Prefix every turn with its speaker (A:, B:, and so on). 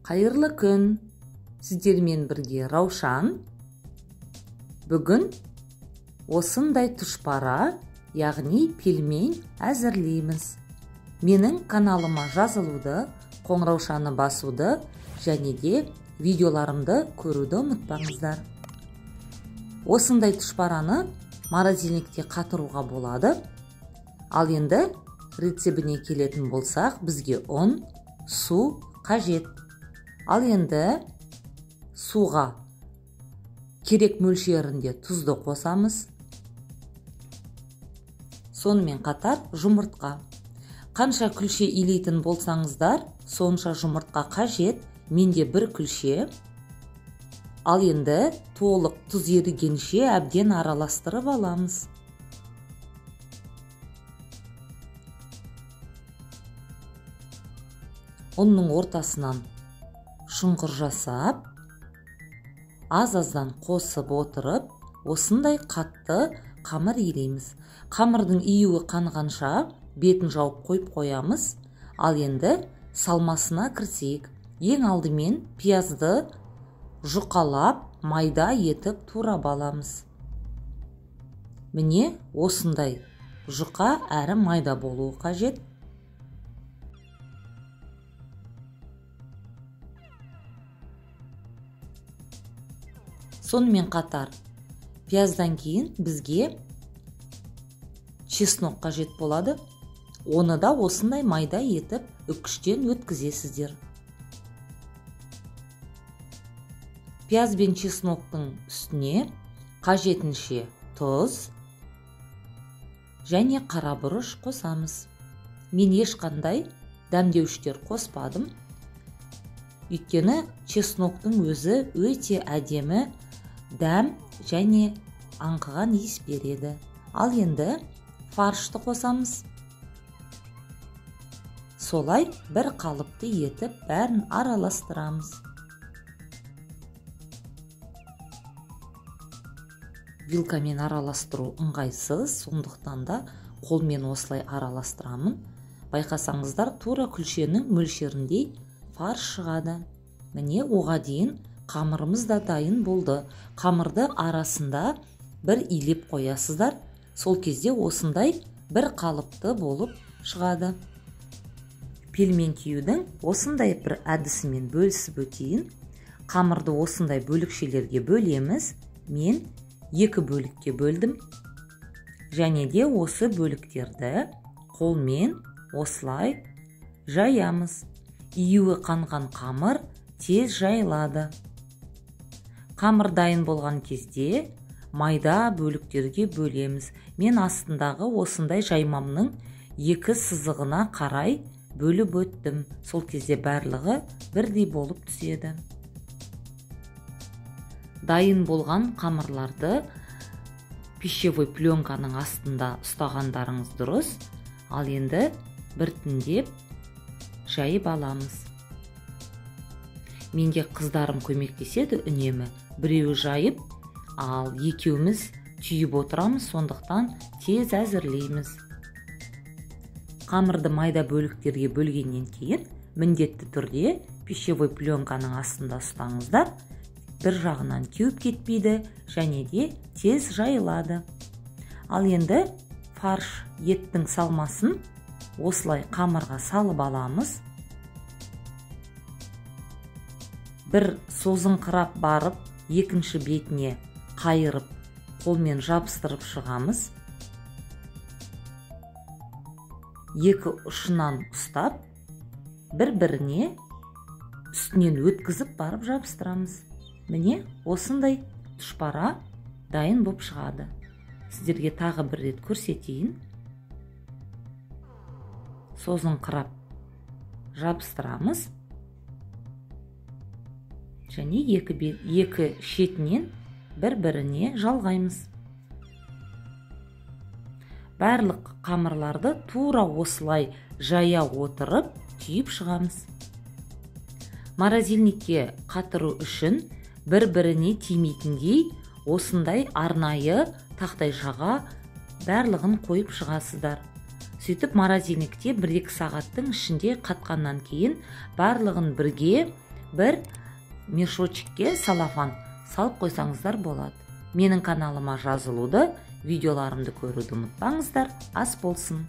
A: Қайырлы күн, сіздермен бірге Раушан. Бүгін осындай тұшпара, яғни пельмень әзірлейміз. Менің каналыма жазылуды, қоңыраушаны басуды және де видеоларымды көруді ұмытпаңыздар. Осындай тұшпараны морозильникте қатыруға болады. Ал енді рецебіне келетін болсақ, бізге ұн, су қажет. Ал енді суға керек мөлшерінде тұзды қосамыз. Сонымен қатар жұмыртқа. Қанша күлше илейтін болсаңыздар, сонша жұмыртқа қажет. Менде бір күлше. Ал енді толық тұз ерігенше әбден араластырып аламыз. Ұнның ортасынан шұңқыр жасап, аз-аздан қосып отырып, осындай қатты қамыр илейміз. Қамырдың июі қанғанша бетін жауып қойып қоямыз. Ал енді салмасына кірсек, ең алдымен пиязды жұқалап, майда етіп турап аламыз. Міне осындай жұқа әрі майда болуы қажет. Сонымен қатар пияздан кейін бізге чеснок қажет болады. Оны да осындай майда етіп үккіштен өткізесіздер. Пияз бен чесноктың үстіне қажетінше тұз және қара бұрыш қосамыз. Мен ешқандай дәмдеуіштер қоспадым. Өйткені чесноктың өзі өте әдемі дәм және аңқыған иіс береді. Ал енді фаршты қосамыз. Солай бір қалыпты етіп бәрін араластырамыз. Вилкамен араластыру ыңғайсыз, сондықтан да қолмен осылай араластырамын. Байқасаңыздар, тура күлшенің мөлшеріндей фарш шығады. Міне оға дейін қамырымыз да дайын болды. Қамырды арасында бір илеп қоясыздар. Сол кезде осындай бір қалыпты болып шығады. Пельмень тиюдің осындай бір әдісімен бөлісіп өтейін. Қамырды осындай бөлікшелерге бөлеміз. Мен 2 бөлікке бөлдім. Және де осы бөліктерді қолмен осылай жаямыз. Июі қанған қамыр тез жайылады. Қамыр дайын болған кезде майда бөліктерге бөлеміз. Мен астындағы осындай жаймамның 2 сызығына қарай бөліп өттім. Сол кезде барлығы бірдей болып түседі. Дайын болған қамырларды пищевой пленканың астында ұстағандарыңыз дұрыс. Ал енді біртіндеп жайып аламыз. Менде қыздарым көмектеседі үнемі. Біреуі жайып, ал екеуміз түйіп отырамыз, сондықтан тез әзірлейміз. Қамырды майда бөліктерге бөлгеннен кейін міндетті түрде пищевой пленканың астында ұстаңыздар. Бір жағынан кеуіп кетпейді және де тез жайылады. Ал енді фарш еттің салмасын осылай қамырға салып аламыз. Бір созыңқырап барып, екінші бетіне қайырып, қолмен жабыстырып шығамыз. Екі ұшынан ұстап, бір-біріне үстінен өткізіп барып жабыстырамыз. Міне осындай тұшпара дайын болып шығады. Сіздерге тағы бір рет көрсетейін. Созыңқырап жабыстырамыз. Және екі шетінен бір-біріне жалғаймыз. Барлық қамырларды тура осылай жая отырып түйіп шығамыз. Морозильникке қатыру үшін бір-біріне тимейтіндей осындай арнайы тақтай жаға барлығын қойып шығасыздар. Сөйтіп морозильникте 1-2 сағаттың ішінде қатқаннан кейін барлығын бірге бір мешочекке салафан салып қойсаңыздар болады. Менің каналыма жазылуды, видеоларымды көруді ұмытпаңыздар. Ас болсын.